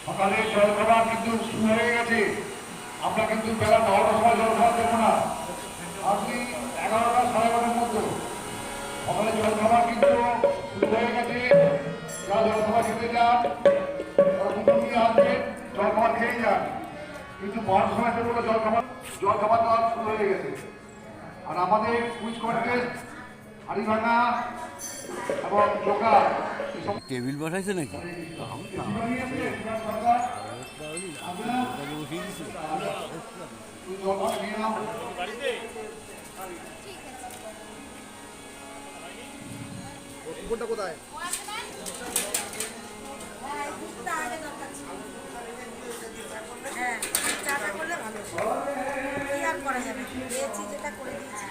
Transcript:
সকালে জলখাবার কিন্তু শুরু হয়ে গেছে। আমরা কিন্তু বেলা 9টার সময় জলখাবার দেবো না, আপনি 11টা 11:30টার মধ্যে সকালে জলখাবার কিন্তু শুরু হয়ে গেছে। যারা জলখাবার খেতে যান তারা কুকুর নিয়ে আসবেন, জলখাবার খেয়ে যান, কিন্তু 12টার সময় বলে জলখাবার দেওয়া শুরু হয়ে গেছে। আর আমাদের কুইজ কন্টেস্ট হাড়িভাঙা এবং জোকার টেবিল বসাইছে নাকি? কোনটা কোথায়? হ্যাঁ, চাটা করলে ভালো। কি আর করা যাবে, পেয়েছি যেটা করে দিয়েছি।